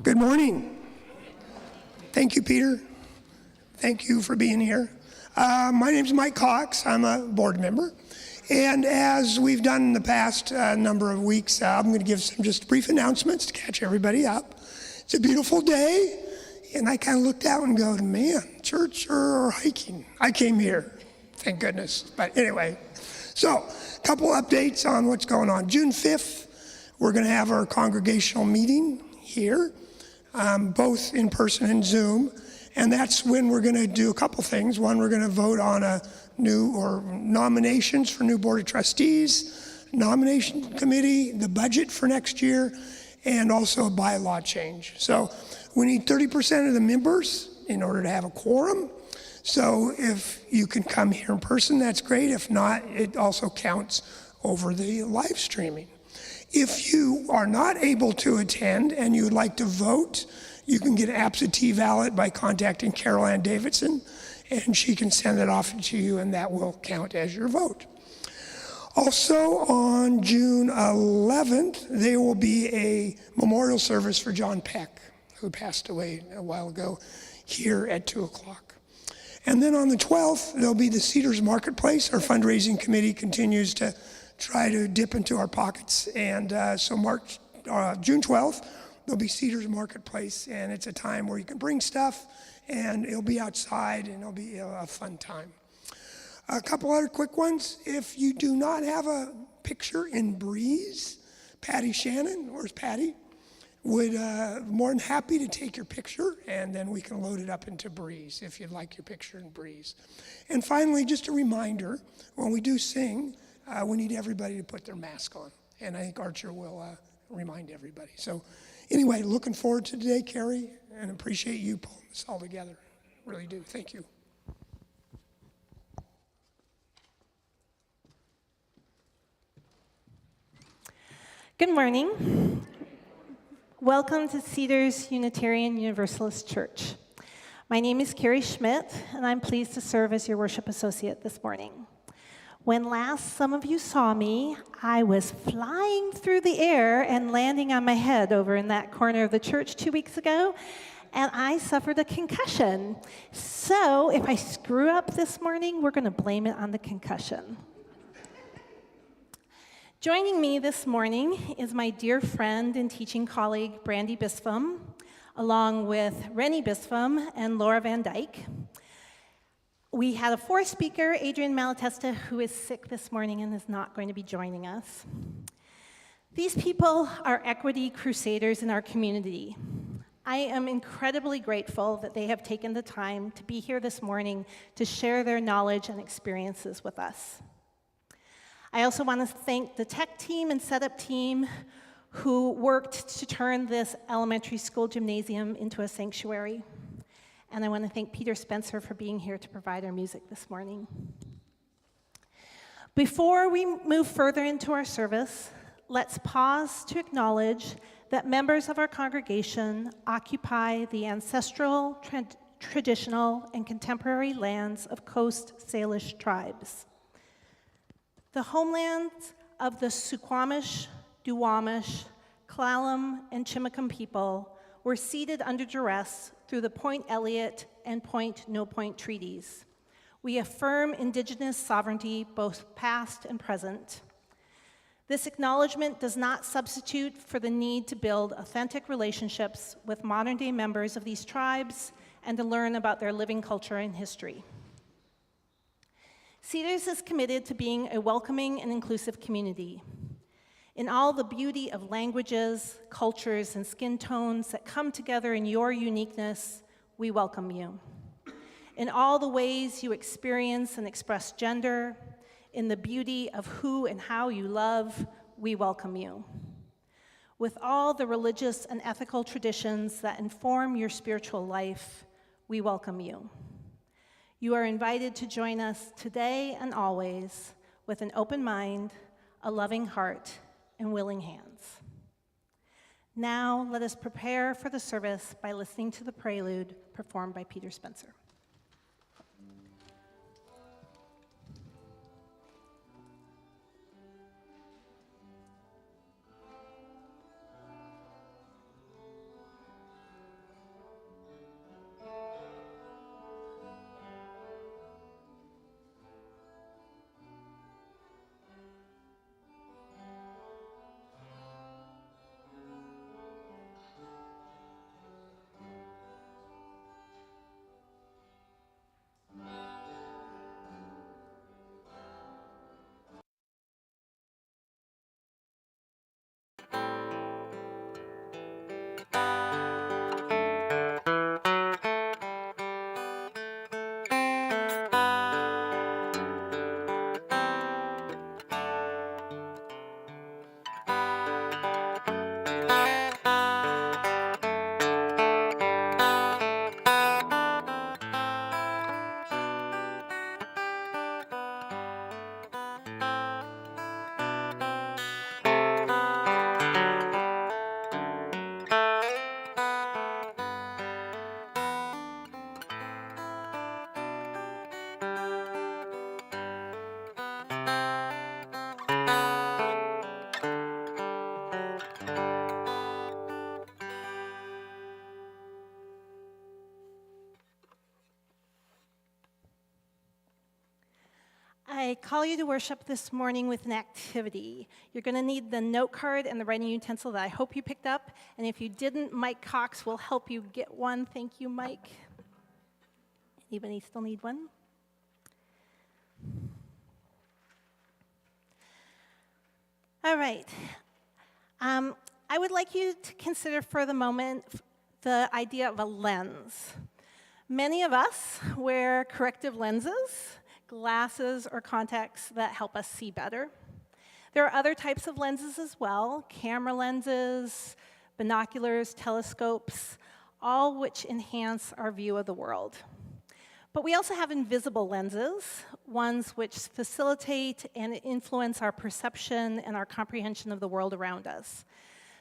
Good morning. Thank you, Peter. Thank you for being here. My name's Mike Cox. I'm a board member. And as we've done in the past number of weeks, I'm going to give some just brief announcements to catch everybody up. It's a beautiful day, and I kind of looked out and go, man, church or hiking? I came here, thank goodness. But anyway, so a couple updates on what's going on. June 5th, we're going to have our congregational meeting here, both in person and Zoom. And that's when we're going to do a couple things. One, we're going to vote on a new or nominations for new board of trustees, nomination committee, the budget for next year, and also a bylaw change. So we need 30% of the members in order to have a quorum. So if you can come here in person, that's great. If not, it also counts over the live streaming. If you are not able to attend and you would like to vote, you can get an absentee ballot by contacting Carol Ann Davidson, and she can send it off to you, and that will count as your vote. Also, on June 11th, there will be a memorial service for John Peck, who passed away a while ago, here at 2 o'clock. And then on the 12th, there'll be the Cedars Marketplace. Our fundraising committee continues to try to dip into our pockets. And so June 12th, there'll be Cedars Marketplace, and it's a time where you can bring stuff, and it'll be outside, and it'll be a fun time. A couple other quick ones. If you do not have a picture in Breeze, Patty Shannon, where's Patty, would more than happy to take your picture, and then we can load it up into Breeze if you'd like your picture in Breeze. And finally, just a reminder, when we do sing, we need everybody to put their mask on, and I think Archer will remind everybody. So anyway, looking forward to today, Carrie, and appreciate you pulling this all together. Really do. Thank you. Good morning. Welcome to Cedars Unitarian Universalist Church. My name is Carrie Schmidt, and I'm pleased to serve as your worship associate this morning. When last some of you saw me, I was flying through the air and landing on my head over in that corner of the church 2 weeks ago, and I suffered a concussion. So if I screw up this morning, we're going to blame it on the concussion. Joining me this morning is my dear friend and teaching colleague, Brandy Bispham, along with Rennie Bispham and Laura Van Dyke. We had a fourth speaker, Adrian Malatesta, who is sick this morning and is not going to be joining us. These people are equity crusaders in our community. I am incredibly grateful that they have taken the time to be here this morning to share their knowledge and experiences with us. I also want to thank the tech team and setup team who worked to turn this elementary school gymnasium into a sanctuary. And I want to thank Peter Spencer for being here to provide our music this morning. Before we move further into our service, let's pause to acknowledge that members of our congregation occupy the ancestral, traditional, and contemporary lands of Coast Salish tribes. The homelands of the Suquamish, Duwamish, Klallam, and Chimicum people were ceded under duress through the Point Elliott and Point No Point treaties. We affirm Indigenous sovereignty, both past and present. This acknowledgement does not substitute for the need to build authentic relationships with modern-day members of these tribes and to learn about their living culture and history. Cedars is committed to being a welcoming and inclusive community. In all the beauty of languages, cultures, and skin tones that come together in your uniqueness, we welcome you. In all the ways you experience and express gender, in the beauty of who and how you love, we welcome you. With all the religious and ethical traditions that inform your spiritual life, we welcome you. You are invited to join us today and always with an open mind, a loving heart, and willing hands. Now, let us prepare for the service by listening to the prelude performed by Peter Spencer. I call you to worship this morning with an activity. You're going to need the note card and the writing utensil that I hope you picked up. And if you didn't, Mike Cox will help you get one. Thank you, Mike. Anybody still need one? All right. I would like you to consider for the moment the idea of a lens. Many of us wear corrective lenses, glasses or contacts that help us see better. There are other types of lenses as well, camera lenses, binoculars, telescopes, all which enhance our view of the world. But we also have invisible lenses, ones which facilitate and influence our perception and our comprehension of the world around us.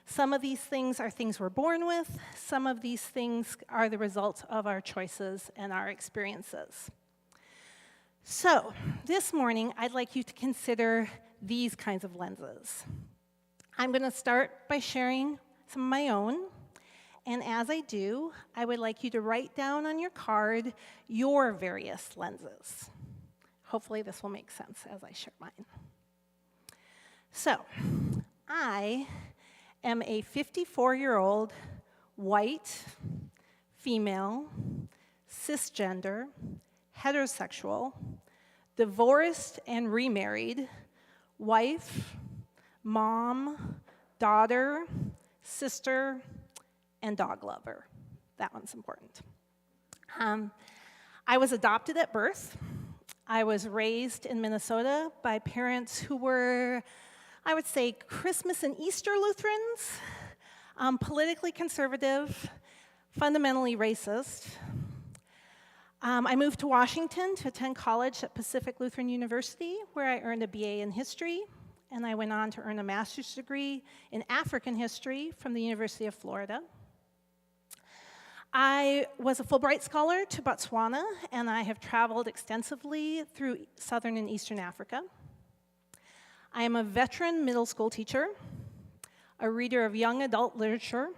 Some of these things are things we're born with. Some of these things are the result of our choices and our experiences. So, this morning, I'd like you to consider these kinds of lenses. I'm going to start by sharing some of my own. And as I do, I would like you to write down on your card your various lenses. Hopefully this will make sense as I share mine. So, I am a 54-year-old white, female, cisgender, heterosexual, divorced and remarried, wife, mom, daughter, sister, and dog lover. That one's important. I was adopted at birth. I was raised in Minnesota by parents who were, I would say, Christmas and Easter Lutherans, politically conservative, fundamentally racist. I moved to Washington to attend college at Pacific Lutheran University, where I earned a BA in history, and I went on to earn a master's degree in African history from the University of Florida. I was a Fulbright scholar to Botswana, and I have traveled extensively through southern and eastern Africa. I am a veteran middle school teacher, a reader of young adult literature,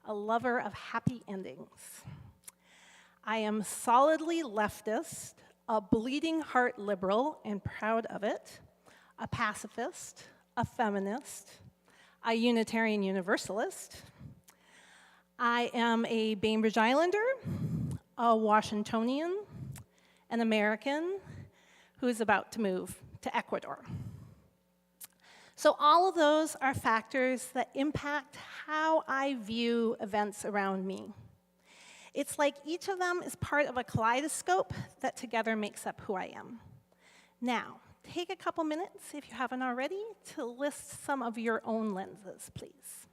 a lover of happy endings. I am solidly leftist, a bleeding heart liberal and proud of it, a pacifist, a feminist, a Unitarian Universalist. I am a Bainbridge Islander, a Washingtonian, an American who is about to move to Ecuador. So all of those are factors that impact how I view events around me. It's like each of them is part of a kaleidoscope that together makes up who I am. Now, take a couple minutes, if you haven't already, to list some of your own lenses, please.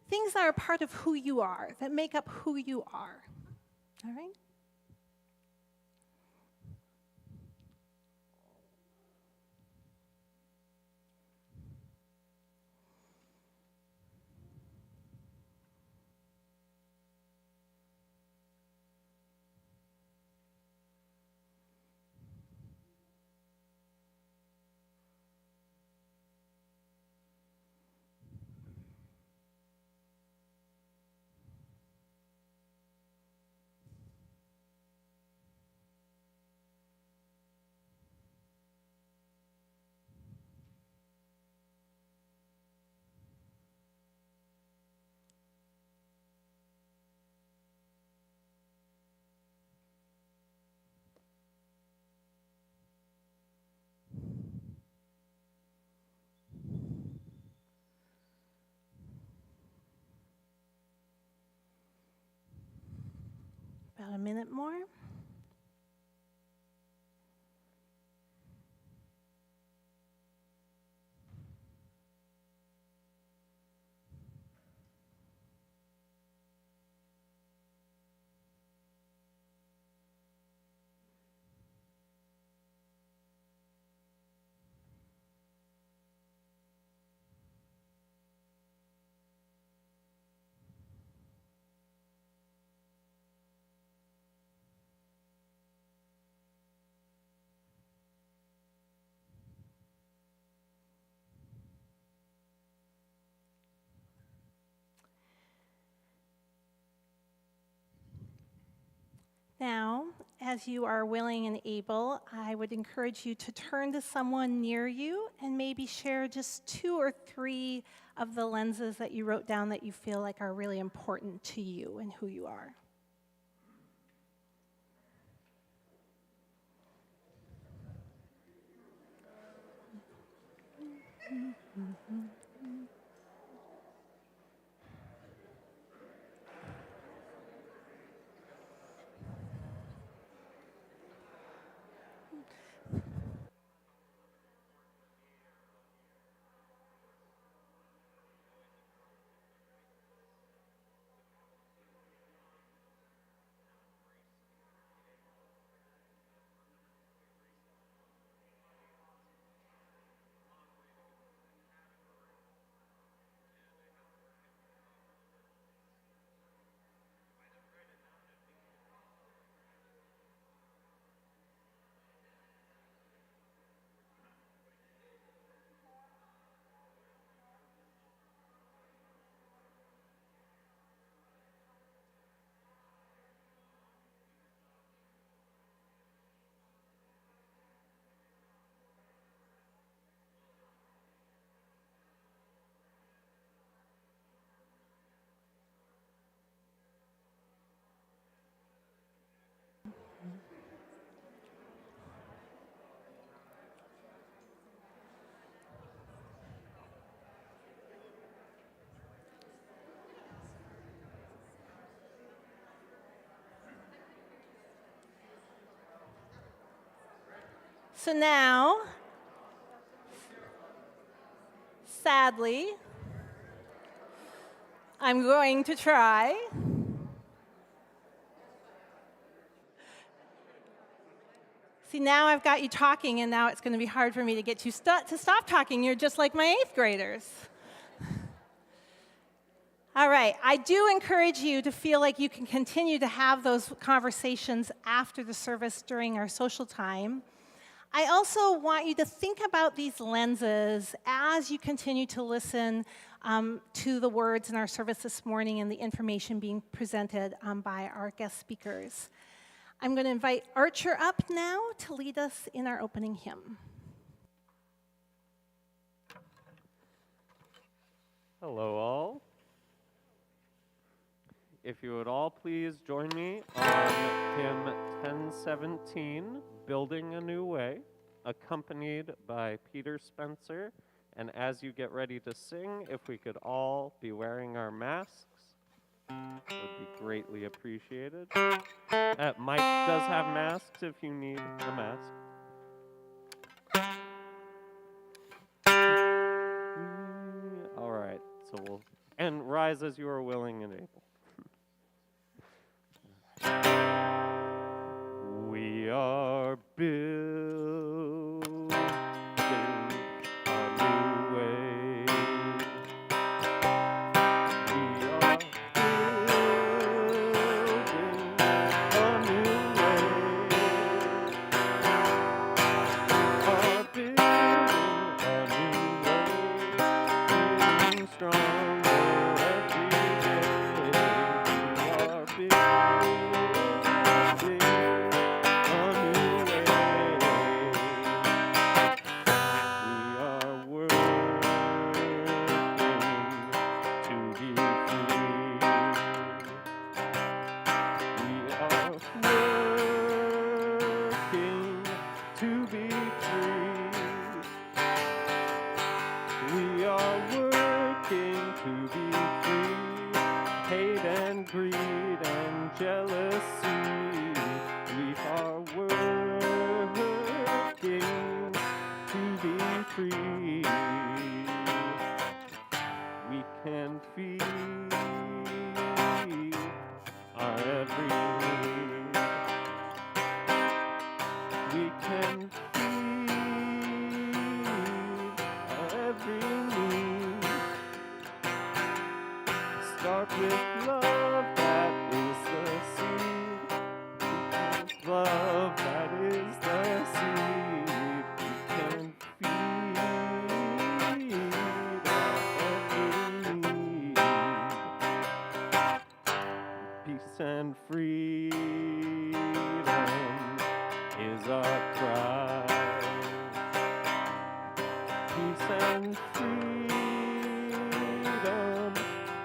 Things that are part of who you are, that make up who you are. All right? About a minute more. Now, as you are willing and able, I would encourage you to turn to someone near you and maybe share just 2 or 3 of the lenses that you wrote down that you feel like are really important to you and who you are. So now, sadly, I'm going to try See, now I've got you talking, and now it's going to be hard for me to get you to stop talking. You're just like my 8th graders. All right, I do encourage you to feel like you can continue to have those conversations after the service during our social time. I also want you to think about these lenses as you continue to listen to the words in our service this morning and the information being presented by our guest speakers. I'm going to invite Archer up now to lead us in our opening hymn. Hello, all. If you would all please join me on hymn 1017, Building a New Way, accompanied by Peter Spencer. And as you get ready to sing, if we could all be wearing our masks, it would be greatly appreciated. Mike does have masks if you need a mask. All right, so and rise as you are willing and able. We are building a new way. We are building a new way. Are building a new way. Getting stronger every day. We are building. And free. our cry. Peace and freedom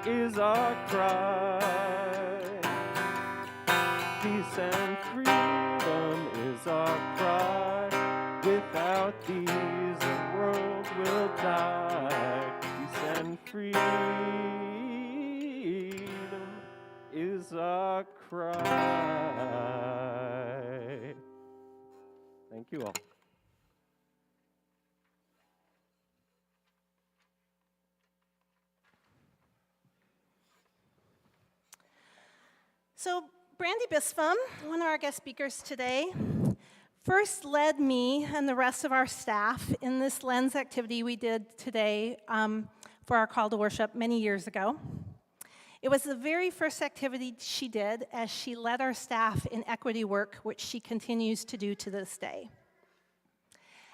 is our cry. Peace and freedom is our cry. Without these, the world will die. Peace and freedom is our cry. Thank you all. So Brandy Bispham, one of our guest speakers today, first led me and the rest of our staff in this Lens activity we did today for our call to worship many years ago. It was the very first activity she did as she led our staff in equity work, which she continues to do to this day.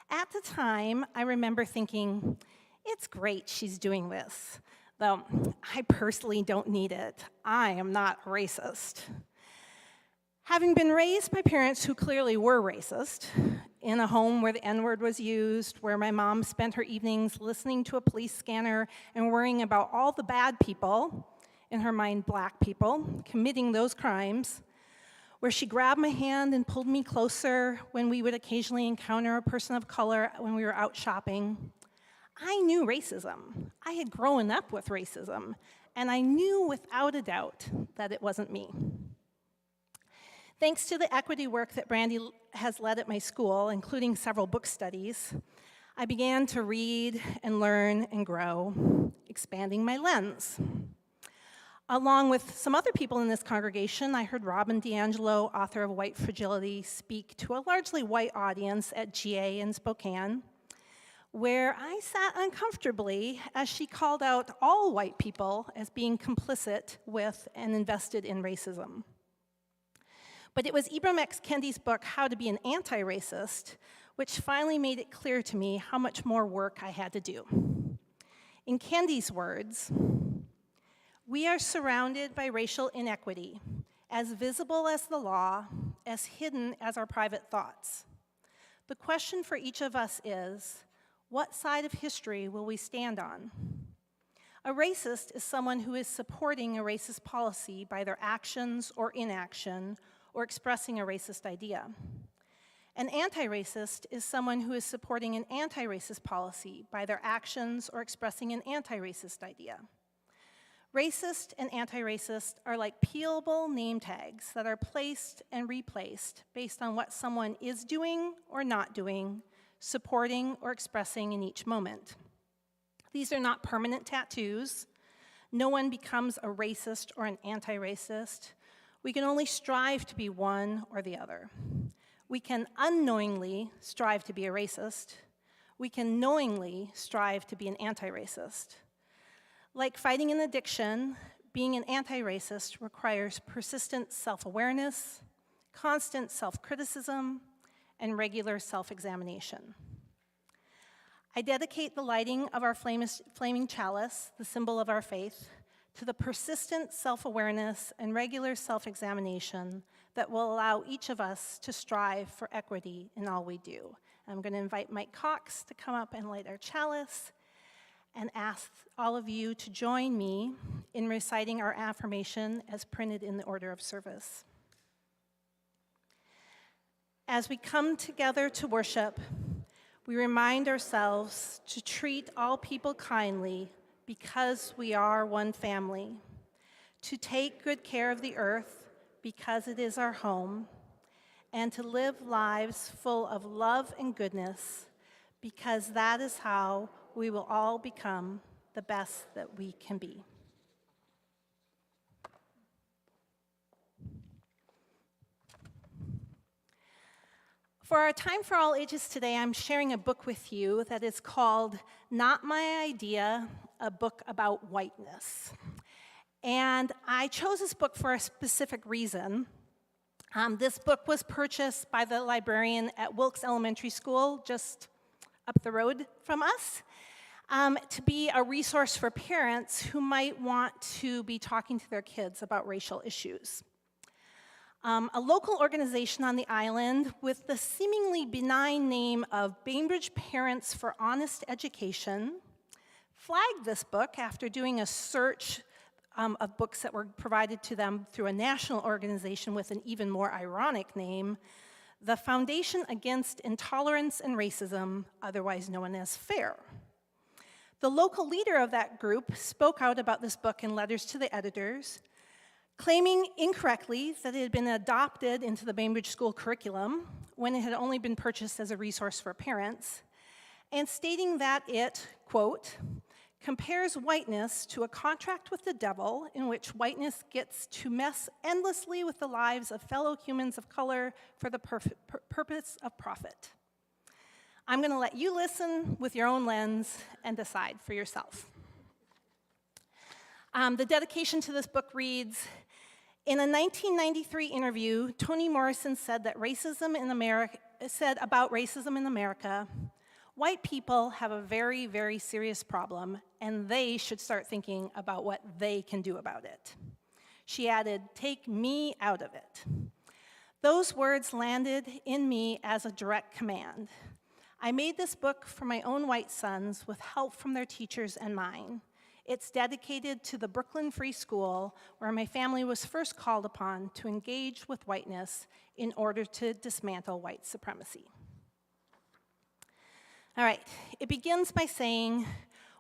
At the time, I remember thinking, it's great she's doing this, though I personally don't need it. I am not racist. Having been raised by parents who clearly were racist, in a home where the N-word was used, where my mom spent her evenings listening to a police scanner and worrying about all the bad people, in her mind black people, committing those crimes, where she grabbed my hand and pulled me closer when we would occasionally encounter a person of color when we were out shopping, I knew racism. I had grown up with racism, and I knew without a doubt that it wasn't me. Thanks to the equity work that Brandy has led at my school, including several book studies, I began to read and learn and grow, expanding my lens. Along with some other people in this congregation, I heard Robin DiAngelo, author of White Fragility, speak to a largely white audience at GA in Spokane, where I sat uncomfortably as she called out all white people as being complicit with and invested in racism. But it was Ibram X. Kendi's book, How to Be an Anti-Racist, which finally made it clear to me how much more work I had to do. In Kendi's words, we are surrounded by racial inequity, as visible as the law, as hidden as our private thoughts. The question for each of us is, what side of history will we stand on? A racist is someone who is supporting a racist policy by their actions or inaction, or expressing a racist idea. An anti-racist is someone who is supporting an anti-racist policy by their actions or expressing an anti-racist idea. Racist and anti-racist are like peelable name tags that are placed and replaced based on what someone is doing or not doing, supporting or expressing in each moment. These are not permanent tattoos. No one becomes a racist or an anti-racist. We can only strive to be one or the other. We can unknowingly strive to be a racist. We can knowingly strive to be an anti-racist. Like fighting an addiction, being an anti-racist requires persistent self-awareness, constant self-criticism, and regular self-examination. I dedicate the lighting of our flaming chalice, the symbol of our faith, to the persistent self-awareness and regular self-examination that will allow each of us to strive for equity in all we do. I'm going to invite Mike Cox to come up and light our chalice and ask all of you to join me in reciting our affirmation as printed in the order of service. As we come together to worship, we remind ourselves to treat all people kindly because we are one family, to take good care of the earth because it is our home, and to live lives full of love and goodness because that is how we will all become the best that we can be. For our Time for All Ages today, I'm sharing a book with you that is called Not My Idea, a book about whiteness. And I chose this book for a specific reason. This book was purchased by the librarian at Wilkes Elementary School, just up the road from us, to be a resource for parents who might want to be talking to their kids about racial issues. A local organization on the island with the seemingly benign name of Bainbridge Parents for Honest Education flagged this book after doing a search of books that were provided to them through a national organization with an even more ironic name, the Foundation Against Intolerance and Racism, otherwise known as FAIR. The local leader of that group spoke out about this book in letters to the editors, claiming incorrectly that it had been adopted into the Bainbridge School curriculum when it had only been purchased as a resource for parents, and stating that it, quote, compares whiteness to a contract with the devil in which whiteness gets to mess endlessly with the lives of fellow humans of color for the purpose of profit. I'm going to let you listen with your own lens and decide for yourself. The dedication to this book reads, in a 1993 interview, Toni Morrison said that about racism in America, white people have a very, very serious problem, and they should start thinking about what they can do about it. She added, take me out of it. Those words landed in me as a direct command. I made this book for my own white sons with help from their teachers and mine. It's dedicated to the Brooklyn Free School, where my family was first called upon to engage with whiteness in order to dismantle white supremacy. All right, it begins by saying,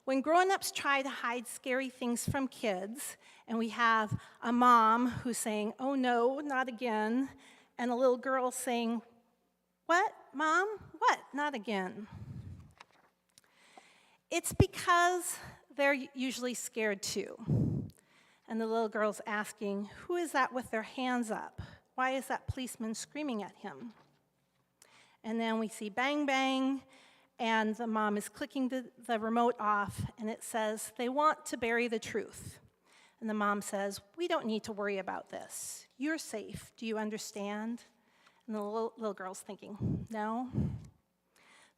when grown-ups try to hide scary things from kids, and we have a mom who's saying, oh no, not again, and a little girl saying, what, Mom? What, not again? It's because they're usually scared too. And the little girl's asking, who is that with their hands up? Why is that policeman screaming at him? And then we see bang, bang, and the mom is clicking the remote off, and it says, they want to bury the truth. And the mom says, we don't need to worry about this. You're safe. Do you understand? And the little girl's thinking, no.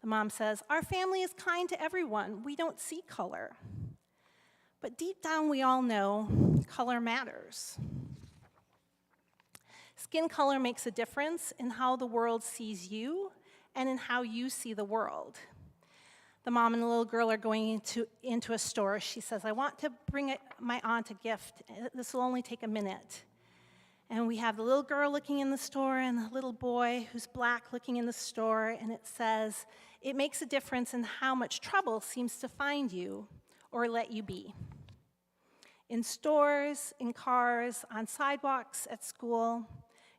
The mom says, our family is kind to everyone. We don't see color. But deep down, we all know color matters. Skin color makes a difference in how the world sees you and in how you see the world. The mom and the little girl are going into a store. She says, I want to bring my aunt a gift. This will only take a minute. And we have the little girl looking in the store and the little boy who's black looking in the store, and it says, it makes a difference in how much trouble seems to find you or let you be. In stores, in cars, on sidewalks, at school,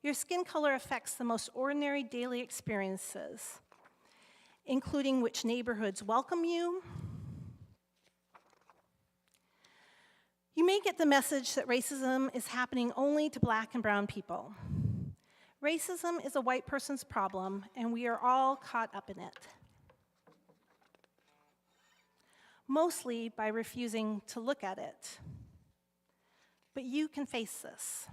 your skin color affects the most ordinary daily experiences, including which neighborhoods welcome you. You may get the message that racism is happening only to black and brown people. Racism is a white person's problem, and we are all caught up in it. Mostly by refusing to look at it. But you can face this.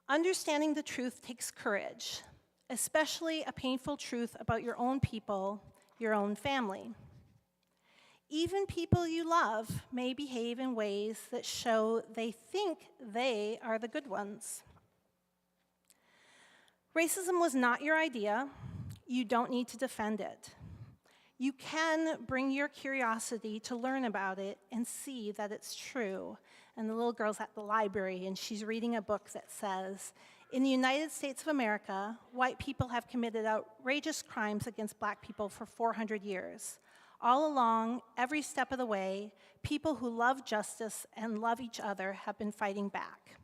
Understanding the truth takes courage, especially a painful truth about your own people, your own family. Even people you love may behave in ways that show they think they are the good ones. Racism was not your idea. You don't need to defend it. You can bring your curiosity to learn about it and see that it's true. And the little girl's at the library, and she's reading a book that says, in the United States of America, white people have committed outrageous crimes against black people for 400 years. All along, every step of the way, people who love justice and love each other have been fighting back.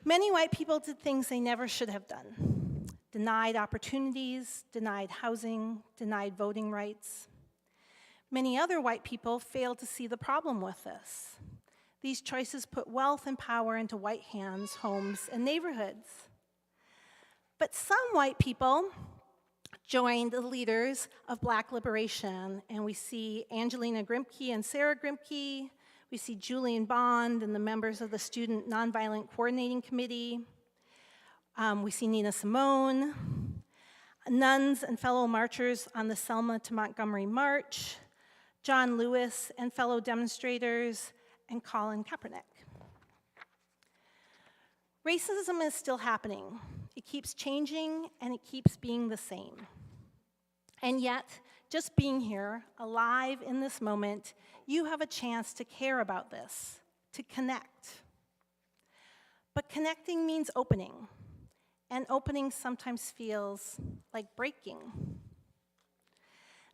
Many white people did things they never should have done. Denied opportunities, denied housing, denied voting rights. Many other white people failed to see the problem with this. These choices put wealth and power into white hands, homes, and neighborhoods. But some white people joined the leaders of Black liberation, and we see Angelina Grimke and Sarah Grimke. We see Julian Bond and the members of the Student Nonviolent Coordinating Committee. We see Nina Simone, nuns and fellow marchers on the Selma to Montgomery March, John Lewis and fellow demonstrators, and Colin Kaepernick. Racism is still happening. It keeps changing and it keeps being the same. And yet, just being here, alive in this moment, you have a chance to care about this, to connect. But connecting means opening, and opening sometimes feels like breaking. And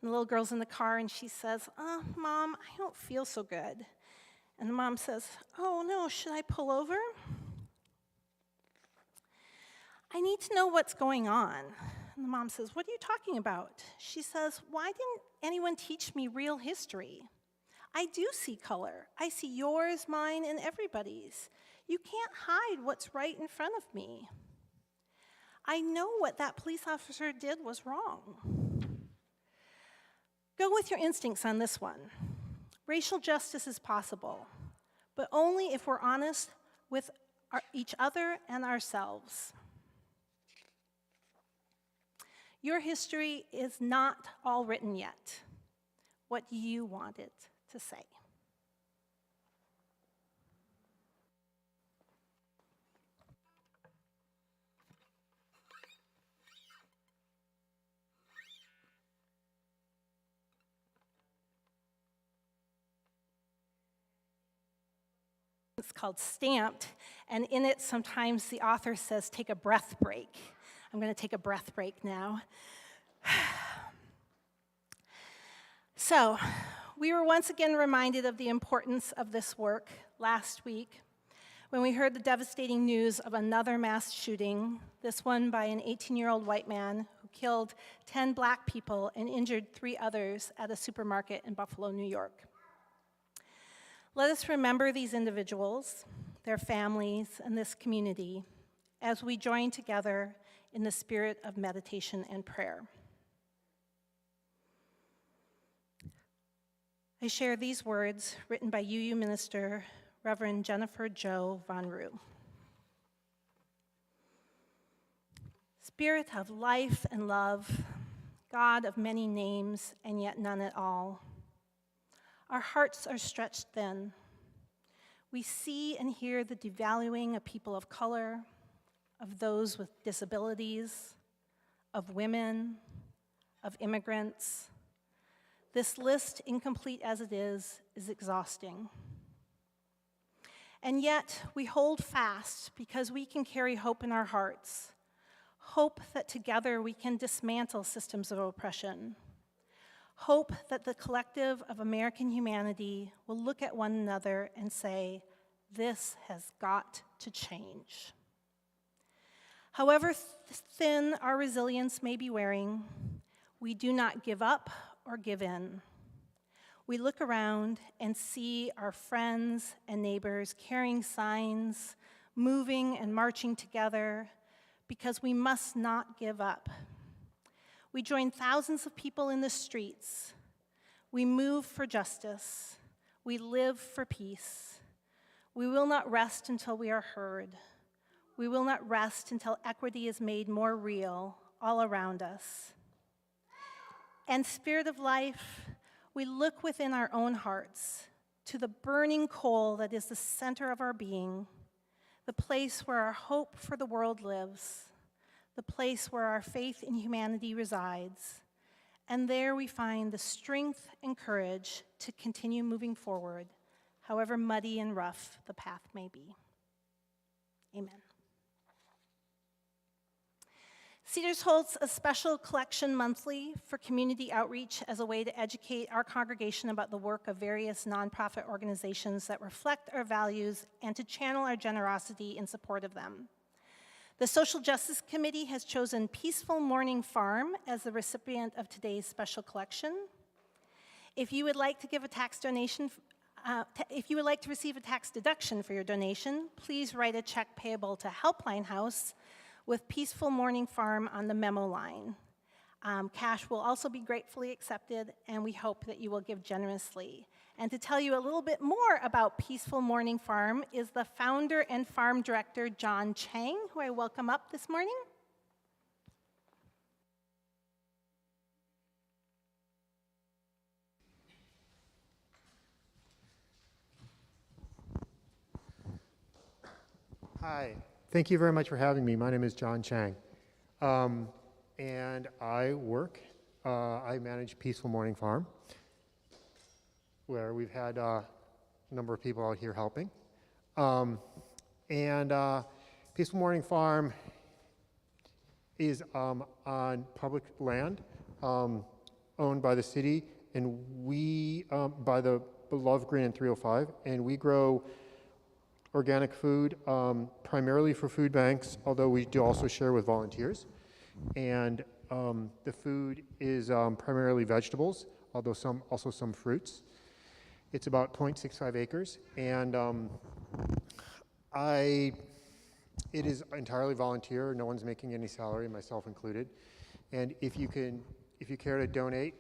the little girl's in the car and she says, "Oh, Mom, I don't feel so good." And the mom says, "Oh no, should I pull over?" "I need to know what's going on." And the mom says, "What are you talking about?" She says, "Why didn't anyone teach me real history? I do see color. I see yours, mine, and everybody's. You can't hide what's right in front of me. I know what that police officer did was wrong." Go with your instincts on this one. Racial justice is possible, but only if we're honest with each other and ourselves. Your history is not all written yet. What do you want it to say? It's called Stamped, and in it sometimes the author says, "Take a breath break." I'm going to take a breath break now. So, we were once again reminded of the importance of this work last week when we heard the devastating news of another mass shooting, this one by an 18-year-old white man who killed 10 black people and injured 3 others at a supermarket in Buffalo, New York. Let us remember these individuals, their families, and this community as we join together in the spirit of meditation and prayer. I share these words written by UU minister Reverend Jennifer Jo Von Roo. Spirit of life and love, God of many names and yet none at all, our hearts are stretched thin. We see and hear the devaluing of people of color, of those with disabilities, of women, of immigrants. This list, incomplete as it is exhausting. And yet, we hold fast because we can carry hope in our hearts, hope that together we can dismantle systems of oppression, hope that the collective of American humanity will look at one another and say, "This has got to change." However thin our resilience may be wearing, we do not give up or give in. We look around and see our friends and neighbors carrying signs, moving and marching together, because we must not give up. We join thousands of people in the streets. We move for justice. We live for peace. We will not rest until we are heard. We will not rest until equity is made more real all around us. And Spirit of Life, we look within our own hearts to the burning coal that is the center of our being, the place where our hope for the world lives, the place where our faith in humanity resides. And there we find the strength and courage to continue moving forward, however muddy and rough the path may be. Amen. Cedars holds a special collection monthly for community outreach as a way to educate our congregation about the work of various nonprofit organizations that reflect our values and to channel our generosity in support of them. The Social Justice Committee has chosen Peaceful Morning Farm as the recipient of today's special collection. If you would like to give a tax donation, if you would like to receive a tax deduction for your donation, please write a check payable to Helpline House with Peaceful Morning Farm on the memo line. Cash will also be gratefully accepted, and we hope that you will give generously. And to tell you a little bit more about Peaceful Morning Farm is the founder and farm director, John Chang, who I welcome up this morning. Hi, Thank you very much for having me. My name is John Chang. And I manage Peaceful Morning Farm, where we've had a number of people out here helping. Peaceful Morning Farm is on public land owned by the city, and we, by the Love Green and 305, and we grow organic food primarily for food banks, although we do also share with volunteers. And the food is primarily vegetables, although also some fruits. It's about 0.65 acres, and it is entirely volunteer. No one's making any salary, myself included. And if you care to donate,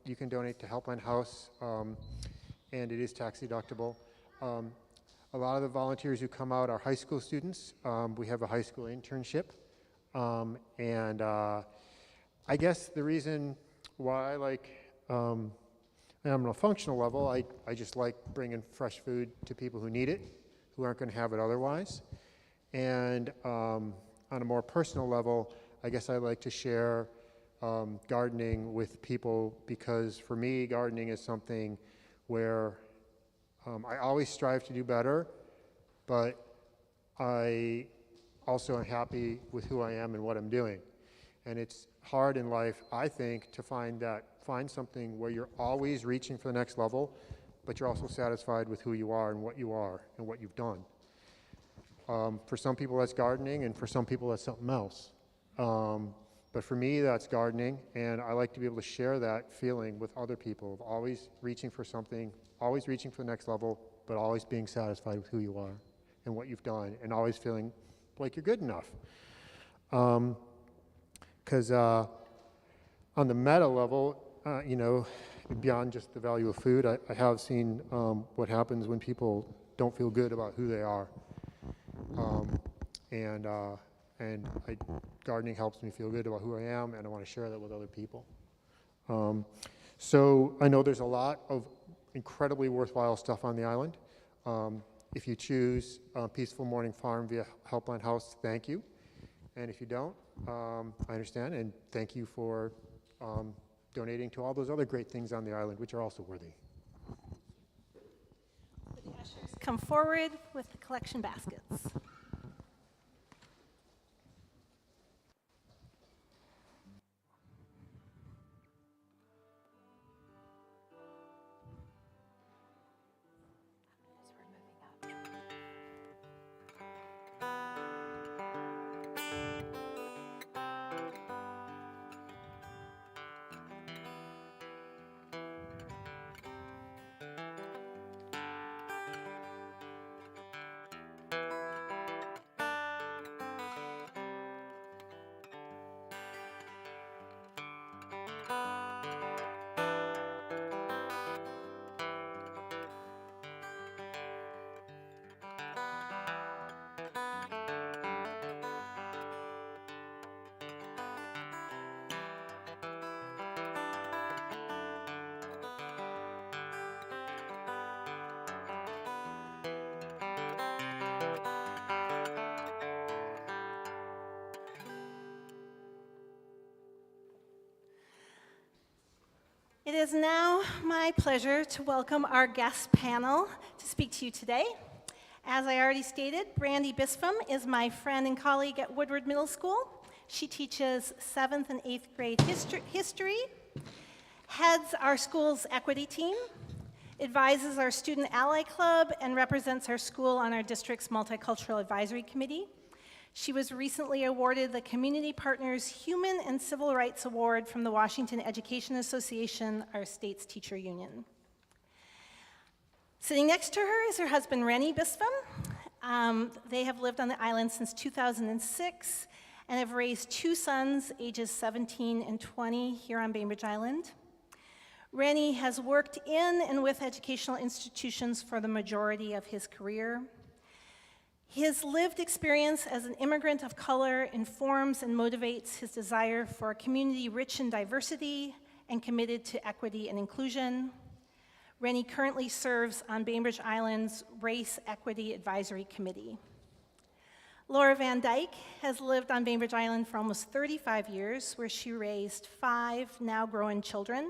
you can donate to Helpline House, and it is tax deductible. A lot of the volunteers who come out are high school students. We have a high school internship. I guess the reason why I like, on a functional level, I just like bringing fresh food to people who need it, who aren't going to have it otherwise. And on a more personal level, I guess I like to share gardening with people, because for me, gardening is something where I always strive to do better, but I also am happy with who I am and what I'm doing. And it's hard in life, I think, to find something where you're always reaching for the next level, but you're also satisfied with who you are and what you've done. For some people that's gardening, and for some people that's something else. But for me, that's gardening, and I like to be able to share that feeling with other people, of always reaching for something, always reaching for the next level, but always being satisfied with who you are and what you've done, and always feeling like you're good enough. Because on the meta level, beyond just the value of food, I have seen what happens when people don't feel good about who they are. Gardening helps me feel good about who I am, and I want to share that with other people. So I know there's a lot of incredibly worthwhile stuff on the island. If you choose Peaceful Morning Farm via Helpline House, thank you. And if you don't, I understand, and thank you for donating to all those other great things on the island, which are also worthy. The ushers come forward with the collection baskets. It is now my pleasure to welcome our guest panel to speak to you today. As I already stated, Brandy Bispham is my friend and colleague at Woodward Middle School. She teaches 7th and 8th grade history, heads our school's equity team, advises our Student Ally Club, and represents our school on our district's Multicultural Advisory Committee. She was recently awarded the Community Partners Human and Civil Rights Award from the Washington Education Association, our state's teacher union. Sitting next to her is her husband, Rennie Bispham. They have lived on the island since 2006 and have raised 2 sons, ages 17 and 20, here on Bainbridge Island. Rennie has worked in and with educational institutions for the majority of his career. His lived experience as an immigrant of color informs and motivates his desire for a community rich in diversity and committed to equity and inclusion. Rennie currently serves on Bainbridge Island's Race Equity Advisory Committee. Laura Van Dyke has lived on Bainbridge Island for almost 35 years, where she raised 5 now grown children.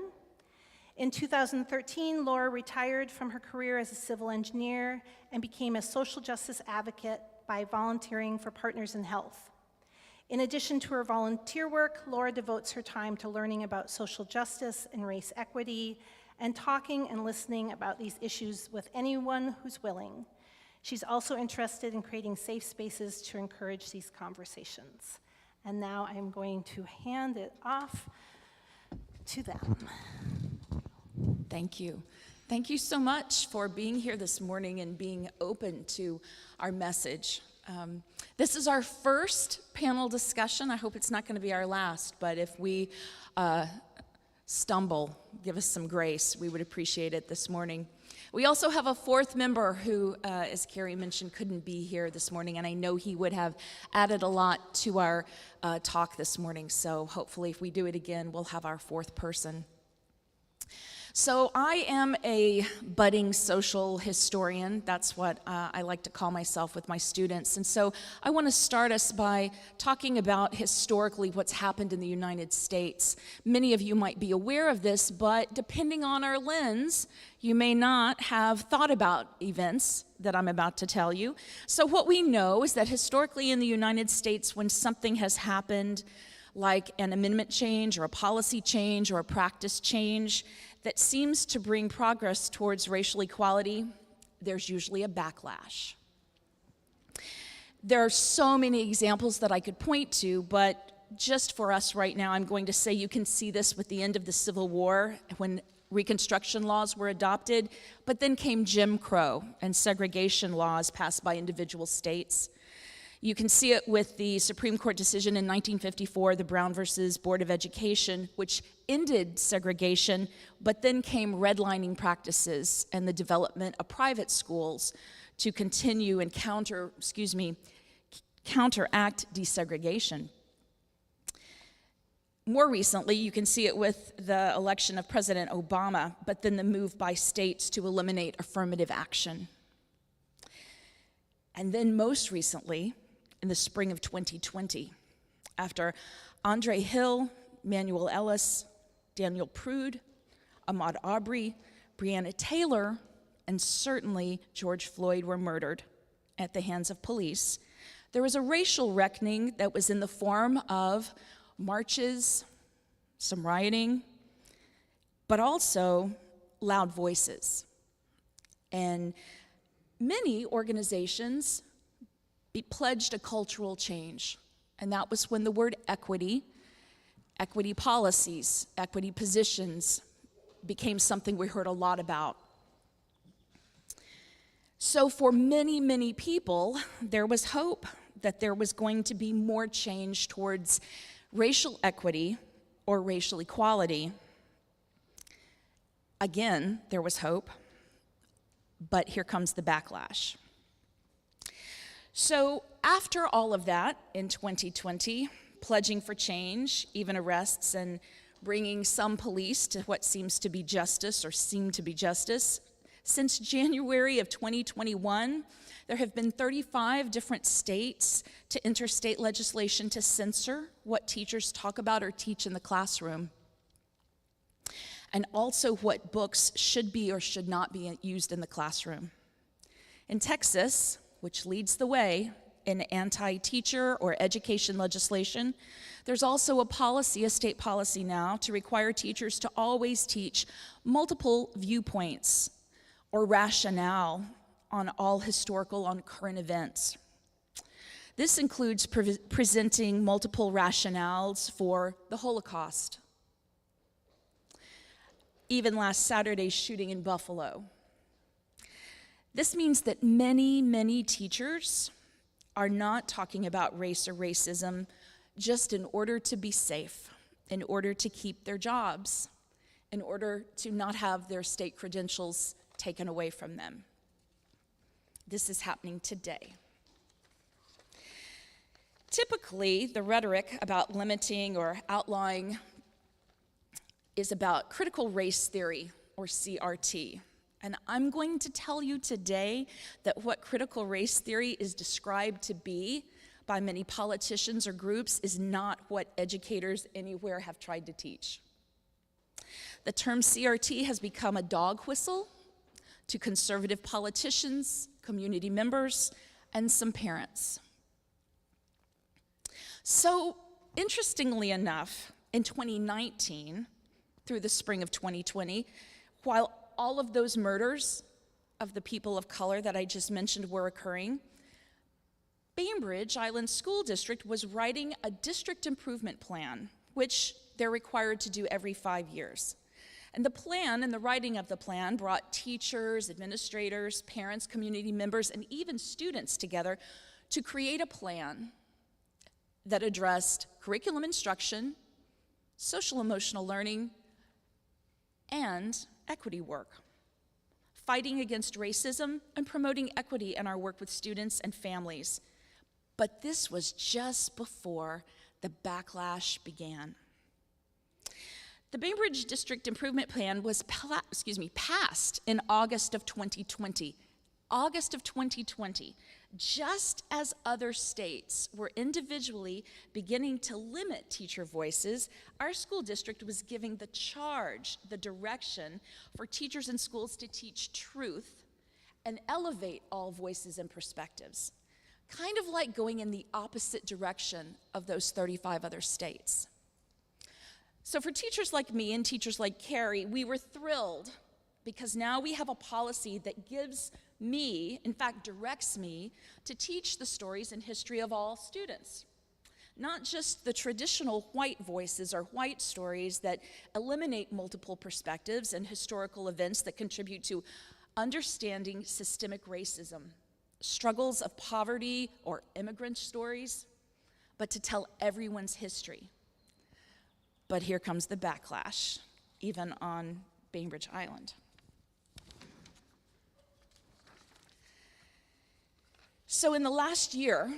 In 2013, Laura retired from her career as a civil engineer and became a social justice advocate by volunteering for Partners in Health. In addition to her volunteer work, Laura devotes her time to learning about social justice and race equity and talking and listening about these issues with anyone who's willing. She's also interested in creating safe spaces to encourage these conversations. And now I'm going to hand it off to them. Thank you. Thank you so much for being here this morning and being open to our message. This is our first panel discussion. I hope it's not going to be our last, but if we stumble, give us some grace. We would appreciate it this morning. We also have a fourth member who, as Carrie mentioned, couldn't be here this morning, and I know he would have added a lot to our talk this morning, so hopefully if we do it again, we'll have our fourth person. So I am a budding social historian. That's what I like to call myself with my students. And so I want to start us by talking about historically what's happened in the United States. Many of you might be aware of this, but depending on our lens, you may not have thought about events that I'm about to tell you. So what we know is that historically in the United States, when something has happened, like an amendment change or a policy change or a practice change that seems to bring progress towards racial equality, there's usually a backlash. There are so many examples that I could point to, but just for us right now, I'm going to say you can see this with the end of the Civil War when Reconstruction laws were adopted, but then came Jim Crow and segregation laws passed by individual states. You can see it with the Supreme Court decision in 1954, the Brown versus Board of Education, which ended segregation, but then came redlining practices and the development of private schools to continue and counteract desegregation. More recently, you can see it with the election of President Obama, but then the move by states to eliminate affirmative action. And then most recently, in the spring of 2020, after Andre Hill, Manuel Ellis, Daniel Prude, Ahmaud Arbery, Breonna Taylor, and certainly George Floyd were murdered at the hands of police, there was a racial reckoning that was in the form of marches, some rioting, but also loud voices. And many organizations pledged a cultural change, and that was when the word equity, equity policies, equity positions became something we heard a lot about. So for many, many people, there was hope that there was going to be more change towards racial equity or racial equality. Again, there was hope, but here comes the backlash. So after all of that, in 2020, pledging for change, even arrests, and bringing some police to what seems to be justice or seemed to be justice, since January of 2021, there have been 35 different states to enter state legislation to censor what teachers talk about or teach in the classroom, and also what books should be or should not be used in the classroom. In Texas, which leads the way in anti-teacher or education legislation, there's also a state policy now, to require teachers to always teach multiple viewpoints or rationale on all historical, on current events. This includes presenting multiple rationales for the Holocaust. Even last Saturday's shooting in Buffalo. This means that many, many teachers are not talking about race or racism just in order to be safe, in order to keep their jobs, in order to not have their state credentials taken away from them. This is happening today. Typically, the rhetoric about limiting or outlawing is about critical race theory, or CRT. And I'm going to tell you today that what critical race theory is described to be by many politicians or groups is not what educators anywhere have tried to teach. The term CRT has become a dog whistle to conservative politicians, community members, and some parents. So, interestingly enough, in 2019, through the spring of 2020, while all of those murders of the people of color that I just mentioned were occurring, Bainbridge Island School District was writing a district improvement plan, which they're required to do every 5 years. And the plan and the writing of the plan brought teachers, administrators, parents, community members, and even students together to create a plan that addressed curriculum instruction, social emotional learning, and equity work, fighting against racism and promoting equity in our work with students and families. But this was just before the backlash began. The Bainbridge District Improvement Plan was passed in August of 2020. August of 2020, just as other states were individually beginning to limit teacher voices, our school district was giving the charge, the direction for teachers in schools to teach truth and elevate all voices and perspectives, kind of like going in the opposite direction of those 35 other states. So for teachers like me and teachers like Carrie, we were thrilled because now we have a policy that gives me, in fact directs me, to teach the stories and history of all students. Not just the traditional white voices or white stories that eliminate multiple perspectives and historical events that contribute to understanding systemic racism, struggles of poverty or immigrant stories, but to tell everyone's history. But here comes the backlash, even on Bainbridge Island. So in the last year,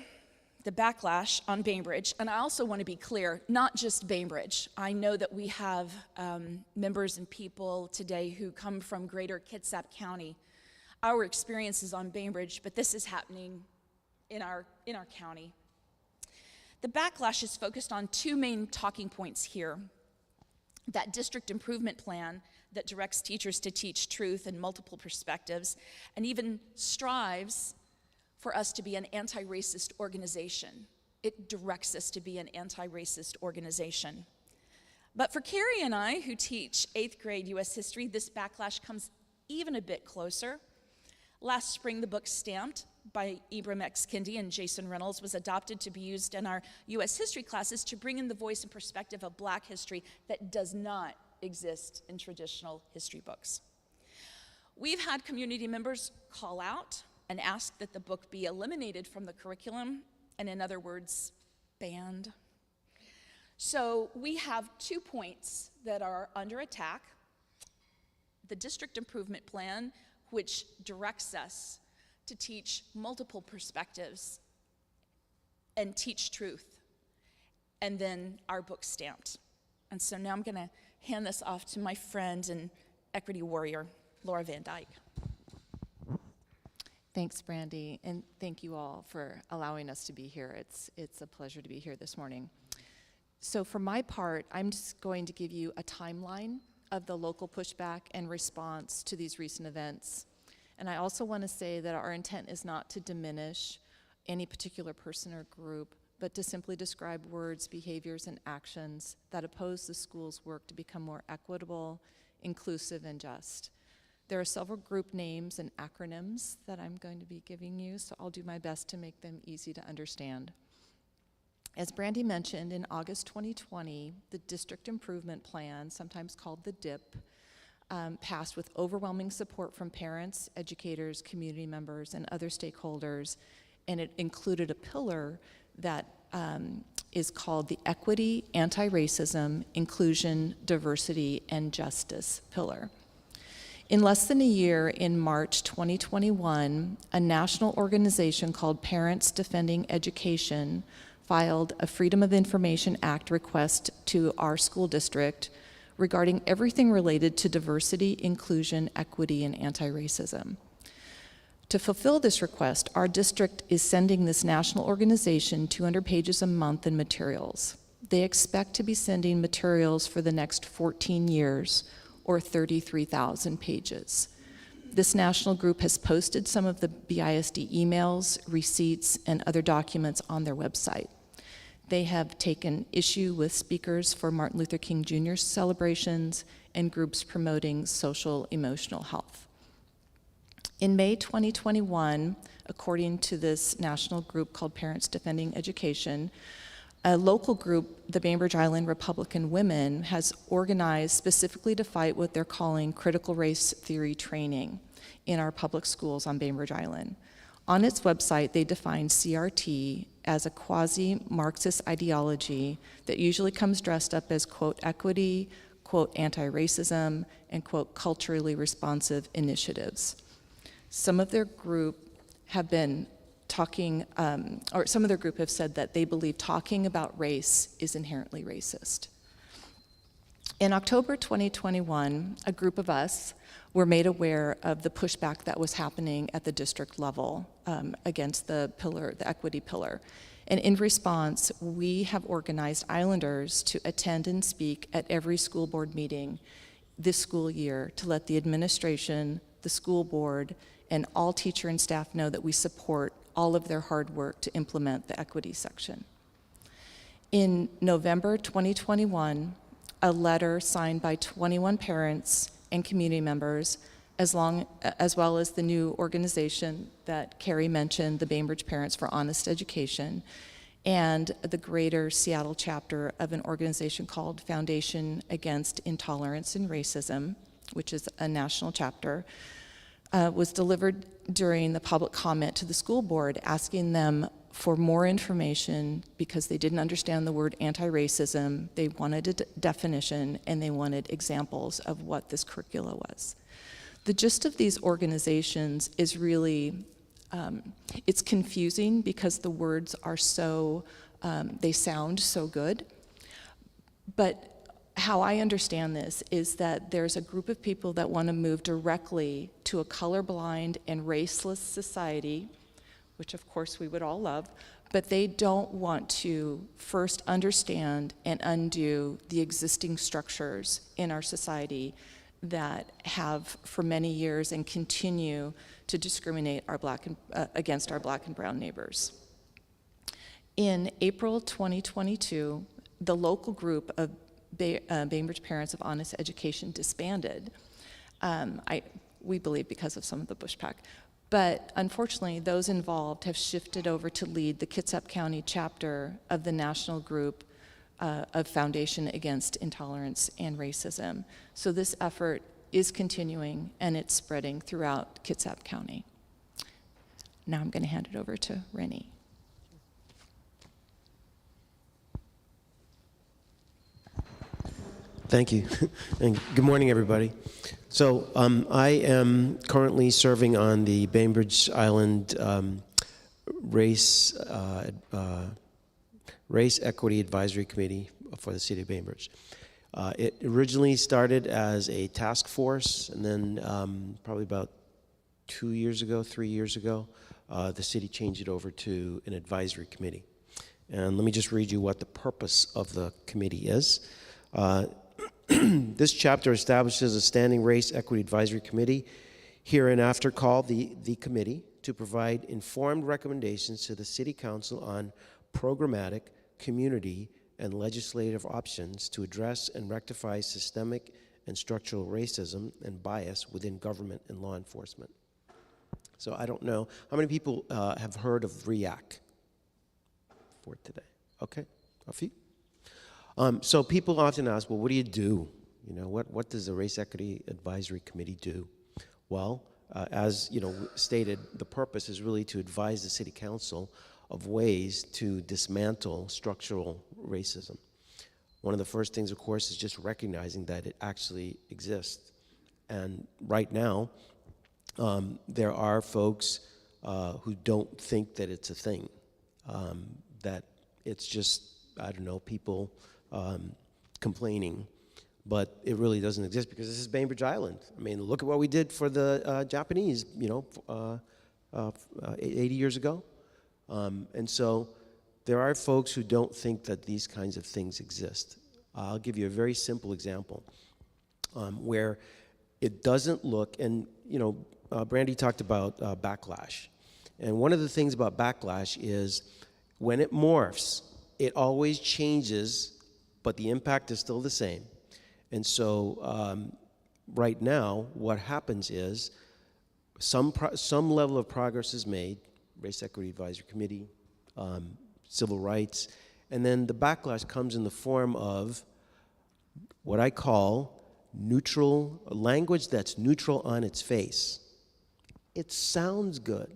the backlash on Bainbridge, and I also want to be clear, not just Bainbridge. I know that we have members and people today who come from greater Kitsap County. Our experience is on Bainbridge, but this is happening in our county. The backlash is focused on two main talking points here. That district improvement plan that directs teachers to teach truth and multiple perspectives, and even strives for us to be an anti-racist organization. It directs us to be an anti-racist organization. But for Carrie and I, who teach 8th grade U.S. history, this backlash comes even a bit closer. Last spring, the book Stamped by Ibram X. Kendi and Jason Reynolds was adopted to be used in our U.S. history classes to bring in the voice and perspective of Black history that does not exist in traditional history books. We've had community members call out and ask that the book be eliminated from the curriculum, and in other words, banned. So we have 2 points that are under attack. The district improvement plan, which directs us to teach multiple perspectives and teach truth, and then our book Stamped. And so now I'm going to hand this off to my friend and equity warrior, Laura Van Dyke. Thanks, Brandy, and thank you all for allowing us to be here. It's a pleasure to be here this morning. So for my part, I'm just going to give you a timeline of the local pushback and response to these recent events. And I also want to say that our intent is not to diminish any particular person or group, but to simply describe words, behaviors, and actions that oppose the school's work to become more equitable, inclusive, and just. There are several group names and acronyms that I'm going to be giving you, so I'll do my best to make them easy to understand. As Brandy mentioned, in August 2020, the District Improvement Plan, sometimes called the DIP, passed with overwhelming support from parents, educators, community members, and other stakeholders, and it included a pillar that is called the Equity, Anti-Racism, Inclusion, Diversity, and Justice pillar. In less than a year, in March 2021, a national organization called Parents Defending Education filed a Freedom of Information Act request to our school district regarding everything related to diversity, inclusion, equity, and anti-racism. To fulfill this request, our district is sending this national organization 200 pages a month in materials. They expect to be sending materials for the next 14 years, or 33,000 pages. This national group has posted some of the BISD emails, receipts, and other documents on their website. They have taken issue with speakers for Martin Luther King Jr. celebrations and groups promoting social emotional health. In May 2021, according to this national group called Parents Defending Education, a local group, the Bainbridge Island Republican Women, has organized specifically to fight what they're calling critical race theory training in our public schools on Bainbridge Island. On its website, they define CRT as a quasi-Marxist ideology that usually comes dressed up as, quote, equity, quote, anti-racism, and, quote, culturally responsive initiatives. Some of their group have been talking, or some of their group have said that they believe talking about race is inherently racist. In October 2021, a group of us were made aware of the pushback that was happening at the district level against the equity pillar. And in response, we have organized Islanders to attend and speak at every school board meeting this school year to let the administration, the school board, and all teacher and staff know that we support all of their hard work to implement the equity section. In November 2021, a letter signed by 21 parents and community members, as well as the new organization that Carrie mentioned, the Bainbridge Parents for Honest Education, and the greater Seattle chapter of an organization called Foundation Against Intolerance and Racism, which is a national chapter, was delivered during the public comment to the school board, asking them for more information because they didn't understand the word anti-racism, they wanted a definition, and they wanted examples of what this curricula was. The gist of these organizations is really, it's confusing because the words are so, they sound so good, but how I understand this is that there's a group of people that want to move directly to a colorblind and raceless society, which of course we would all love, but they don't want to first understand and undo the existing structures in our society that have for many years and continue to discriminate against our black and brown neighbors. In April 2022, the local group of Bainbridge Parents of Honest Education disbanded, we believe because of some of the pushback. But unfortunately, those involved have shifted over to lead the Kitsap County chapter of the national group of Foundation Against Intolerance and Racism. So this effort is continuing and it's spreading throughout Kitsap County. Now I'm going to hand it over to Rennie. Thank you, and good morning, everybody. So I am currently serving on the Bainbridge Island Race Equity Advisory Committee for the City of Bainbridge. It originally started as a task force, and then probably about 3 years ago, the city changed it over to an advisory committee. And let me just read you what the purpose of the committee is. This chapter establishes a standing race equity advisory committee, hereinafter called the committee, to provide informed recommendations to the City Council on programmatic, community, and legislative options to address and rectify systemic and structural racism and bias within government and law enforcement. So I don't know, how many people have heard of REACT for today? Okay, a few. So people often ask, well, what do you do? You know, what does the Race Equity Advisory Committee do? Well, as you know, stated, the purpose is really to advise the City Council of ways to dismantle structural racism. One of the first things, of course, is just recognizing that it actually exists. And right now, there are folks who don't think that it's a thing, that it's just, I don't know, people complaining, but it really doesn't exist because this is Bainbridge Island. I mean, look at what we did for the Japanese, 80 years ago. And so there are folks who don't think that these kinds of things exist. I'll give you a very simple example where it doesn't look, and Brandy talked about backlash. And one of the things about backlash is when it morphs, it always changes, but the impact is still the same. And so right now, what happens is some level of progress is made, Race Equity Advisory Committee, civil rights, and then the backlash comes in the form of what I call neutral language that's neutral on its face. It sounds good.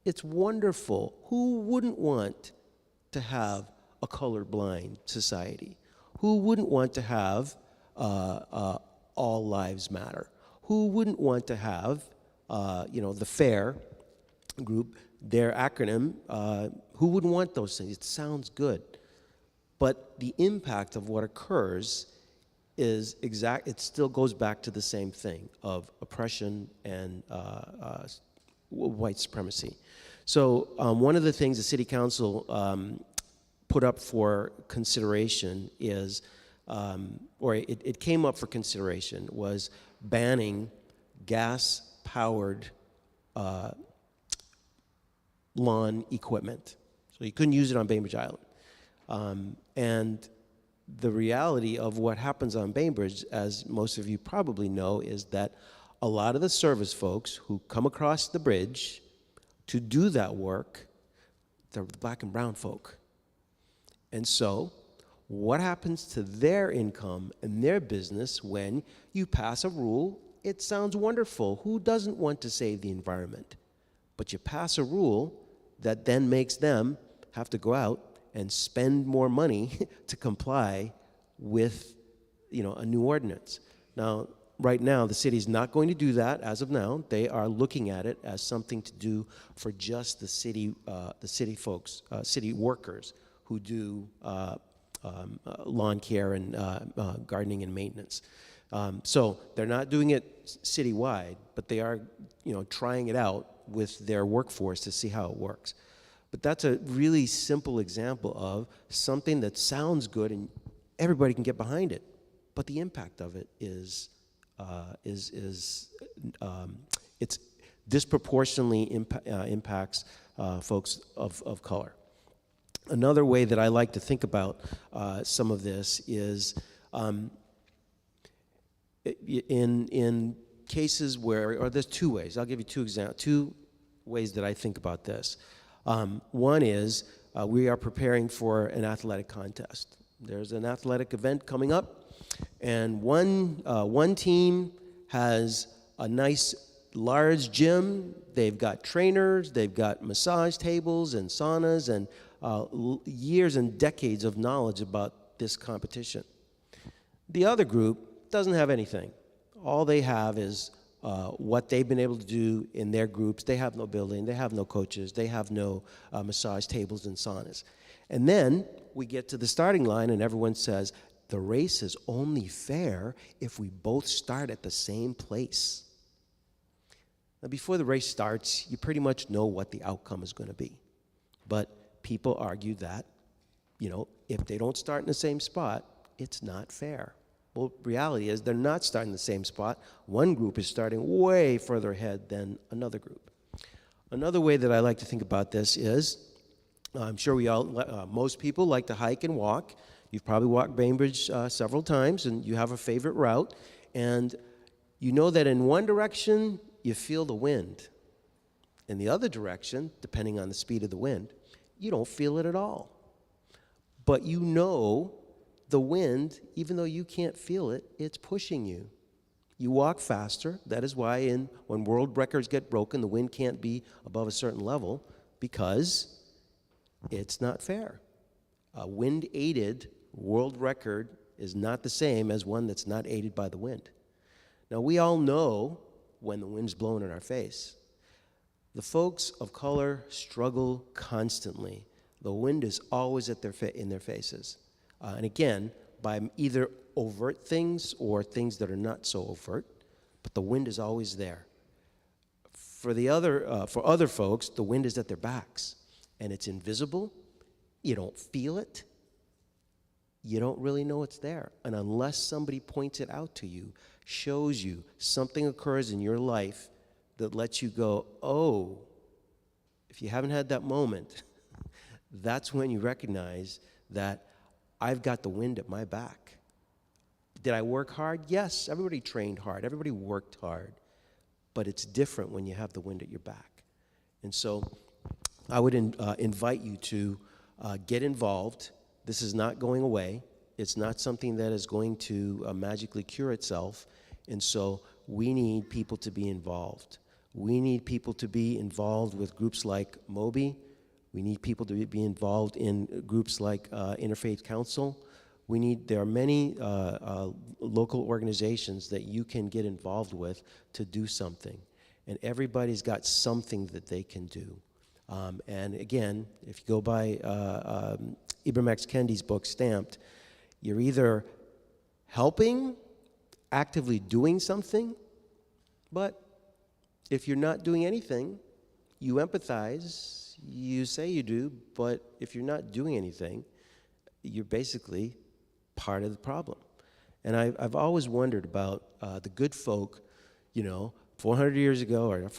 It's wonderful. Who wouldn't want to have a colorblind society? Who wouldn't want to have all lives matter? Who wouldn't want to have, the FAIR group, their acronym, who wouldn't want those things? It sounds good. But the impact of what occurs is it still goes back to the same thing of oppression and white supremacy. So one of the things the City Council put up for consideration is, it came up for consideration, was banning gas-powered lawn equipment. So you couldn't use it on Bainbridge Island. And the reality of what happens on Bainbridge, as most of you probably know, is that a lot of the service folks who come across the bridge to do that work, they're the black and brown folk. And so what happens to their income and their business when you pass a rule? It sounds wonderful. Who doesn't want to save the environment? But you pass a rule that then makes them have to go out and spend more money to comply with, a new ordinance. Now, right now, the city's not going to do that as of now. They are looking at it as something to do for just the city folks, city workers who do lawn care and gardening and maintenance. So they're not doing it citywide, but they are, trying it out with their workforce to see how it works. But that's a really simple example of something that sounds good and everybody can get behind it, but the impact of it is it's disproportionately impacts folks of color. Another way that I like to think about some of this is in cases where, there's two ways. I'll give you two ways that I think about this. One is we are preparing for an athletic contest. There's an athletic event coming up, and one team has a nice large gym. They've got trainers, they've got massage tables and saunas and years and decades of knowledge about this competition. The other group doesn't have anything. All they have is what they've been able to do in their groups. They have no building, they have no coaches, they have no massage tables and saunas. And then we get to the starting line and everyone says, the race is only fair if we both start at the same place. Now, before the race starts, you pretty much know what the outcome is going to be. But people argue that, if they don't start in the same spot, it's not fair. Well, reality is they're not starting the same spot. One group is starting way further ahead than another group. Another way that I like to think about this is, I'm sure most people like to hike and walk. You've probably walked Bainbridge several times, and you have a favorite route. And you know that in one direction, you feel the wind. In the other direction, depending on the speed of the wind, you don't feel it at all. But the wind, even though you can't feel it, it's pushing you. You walk faster. That is why when world records get broken, the wind can't be above a certain level, because it's not fair. A wind-aided world record is not the same as one that's not aided by the wind. Now, we all know when the wind's blowing in our face. The folks of color struggle constantly. The wind is always in their faces. And again, by either overt things or things that are not so overt, but the wind is always there. For for other folks, the wind is at their backs, and it's invisible. You don't feel it. You don't really know it's there. And unless somebody points it out to you, shows you, something occurs in your life that lets you go, oh, if you haven't had that moment, that's when you recognize that I've got the wind at my back. Did I work hard? Yes, everybody trained hard. Everybody worked hard. But it's different when you have the wind at your back. And so I would invite you to get involved. This is not going away. It's not something that is going to magically cure itself. And so we need people to be involved. We need people to be involved with groups like Moby. We need people to be involved in groups like Interfaith Council. There are many local organizations that you can get involved with to do something. And everybody's got something that they can do. And again, if you go by Ibram X. Kendi's book, Stamped, you're either helping, actively doing something, but if you're not doing anything, you empathize, you say you do, but if you're not doing anything, you're basically part of the problem. And I've always wondered about the good folk, 400 years ago, or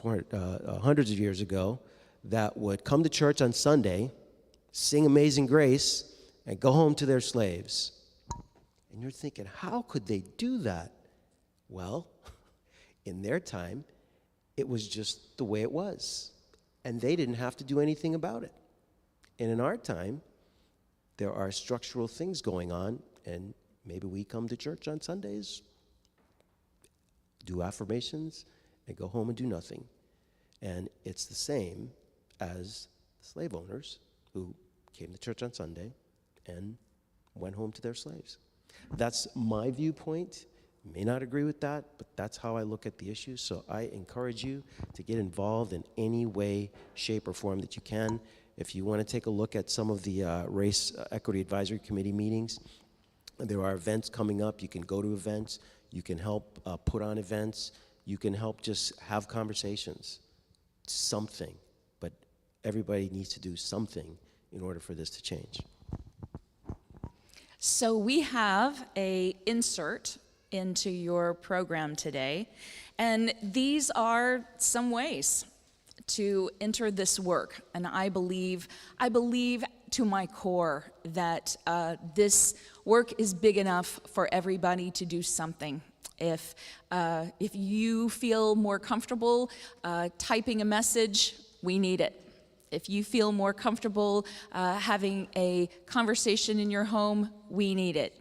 hundreds of years ago, that would come to church on Sunday, sing Amazing Grace, and go home to their slaves. And you're thinking, how could they do that? Well, in their time, it was just the way it was. And they didn't have to do anything about it. And in our time, there are structural things going on, and maybe we come to church on Sundays, do affirmations, and go home and do nothing. And it's the same as slave owners who came to church on Sunday and went home to their slaves. That's my viewpoint. You may not agree with that, but that's how I look at the issue. So I encourage you to get involved in any way, shape, or form that you can. If you want to take a look at some of the Race Equity Advisory Committee meetings, there are events coming up. You can go to events. You can help put on events. You can help just have conversations. Something. But everybody needs to do something in order for this to change. So we have an insert into your program today, and these are some ways to enter this work. And I believe to my core that this work is big enough for everybody to do something. If you feel more comfortable typing a message, we need it. If you feel more comfortable having a conversation in your home, we need it.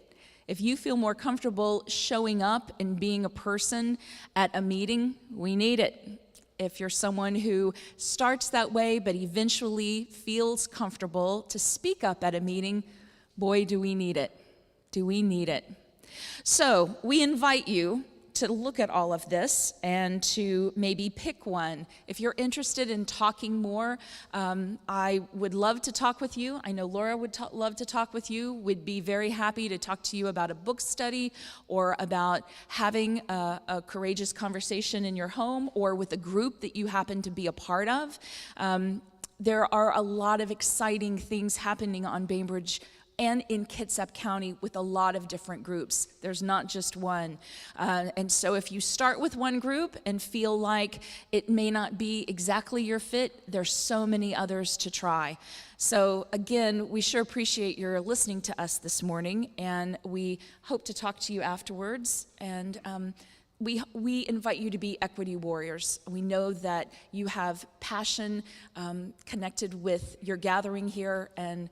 If you feel more comfortable showing up and being a person at a meeting, we need it. If you're someone who starts that way but eventually feels comfortable to speak up at a meeting, boy, do we need it. Do we need it. So we invite you to look at all of this and to maybe pick one. If you're interested in talking more, I would love to talk with you. I know Laura would love to talk with you. We'd be very happy to talk to you about a book study or about having a courageous conversation in your home or with a group that you happen to be a part of. There are a lot of exciting things happening on Bainbridge and in Kitsap County with a lot of different groups. There's not just one. And so if you start with one group and feel like it may not be exactly your fit, there's so many others to try. So again, we sure appreciate your listening to us this morning, and we hope to talk to you afterwards. And we invite you to be equity warriors. We know that you have passion connected with your gathering here, and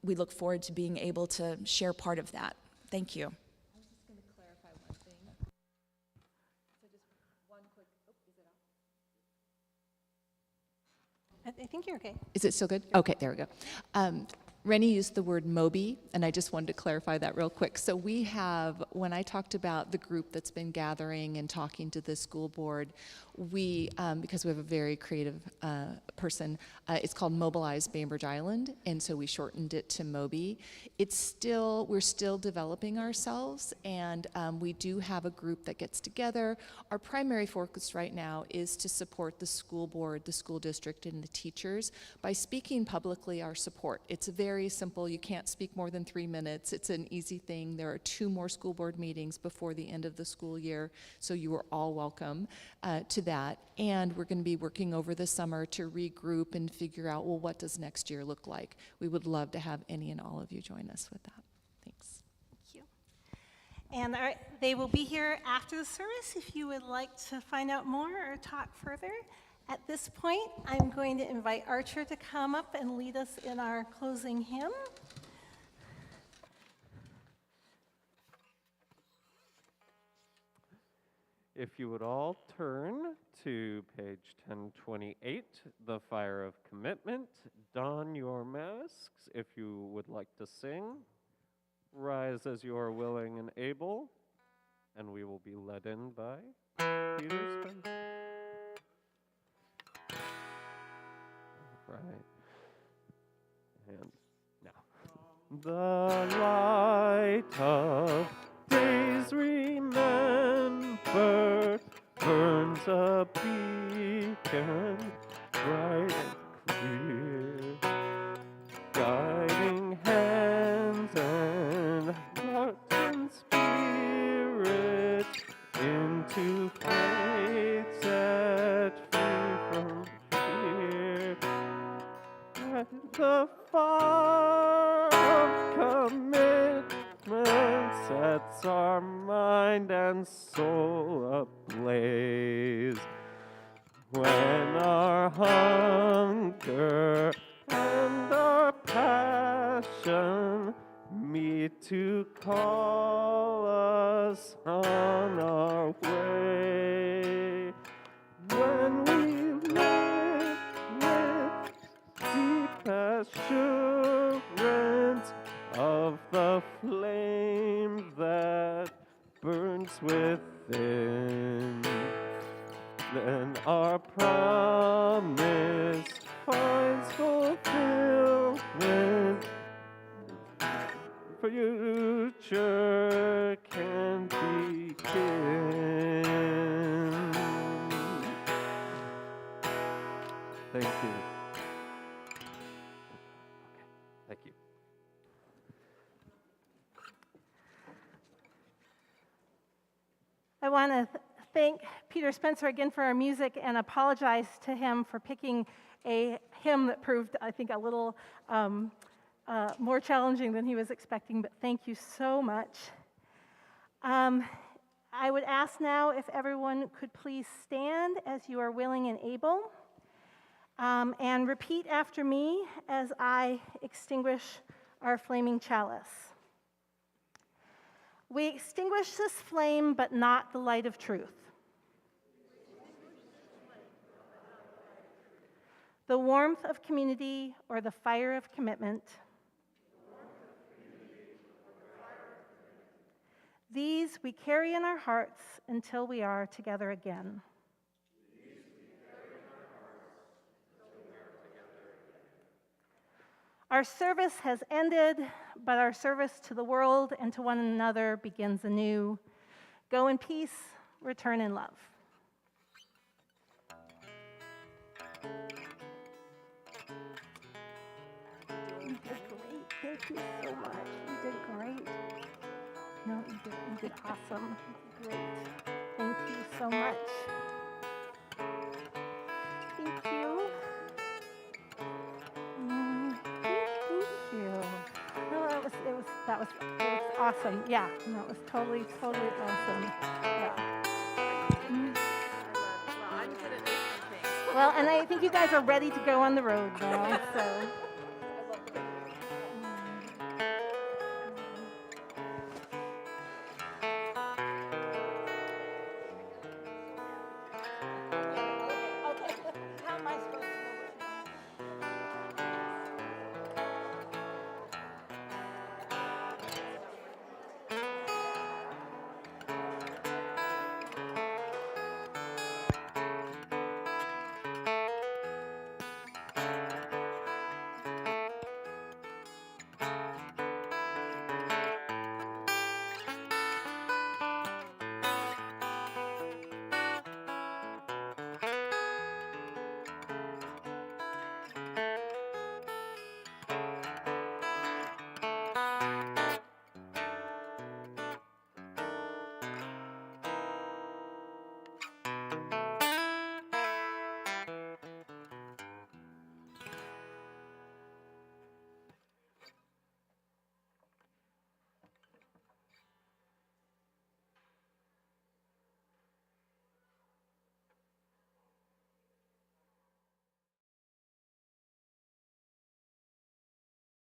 we look forward to being able to share part of that. Thank you. I was just going to clarify one thing. So just one quick, is it off? I think you're okay. Is it still good? Okay, there we go. Rennie used the word Moby, and I just wanted to clarify that real quick. So we have, when I talked about the group that's been gathering and talking to the school board, we, because we have a very creative person, it's called Mobilize Bainbridge Island, and so we shortened it to Moby. We're still developing ourselves, and we do have a group that gets together. Our primary focus right now is to support the school board, the school district, and the teachers by speaking publicly our support. It's very simple. You can't speak more than 3 minutes. It's an easy thing. There are 2 more school board meetings before the end of the school year, so you are all welcome to that. And we're going to be working over the summer to regroup and figure out, well, what does next year look like? We would love to have any and all of you join us with that. Thanks. Thank you. And they will be here after the service if you would like to find out more or talk further. At this point, I'm going to invite Archer to come up and lead us in our closing hymn. If you would all turn to page 1028, The Fire of Commitment, don your masks if you would like to sing. Rise as you are willing and able, and we will be led in by Peter Spencer. Right. And now. The light of days remembered burns a beacon bright and clear, guiding hands and heart and spirit into faith set free from fear. The fire of commitment sets our mind and soul ablaze. When our hunger and our passion meet to call us on our way, when we live with deep assurance of the flame that burns within, then our promise finds fulfillment. Future can begin. Thank you. Thank you. I want to thank Peter Spencer again for our music and apologize to him for picking a hymn that proved, I think, a little more challenging than he was expecting, but thank you so much. I would ask now if everyone could please stand as you are willing and able, and repeat after me as I extinguish our flaming chalice. We extinguish this flame, but not the light of truth. The warmth of community or the fire of commitment. These we carry in our hearts until we are together again. Our service has ended, but our service to the world and to one another begins anew. Go in peace, return in love. You did great. Thank you so much. You did great. No, you did awesome. You did great. Thank you so much. Thank you. Thank you. No, that was awesome. Yeah, no, it was totally awesome. Yeah. Well, and I think you guys are ready to go on the road now, so.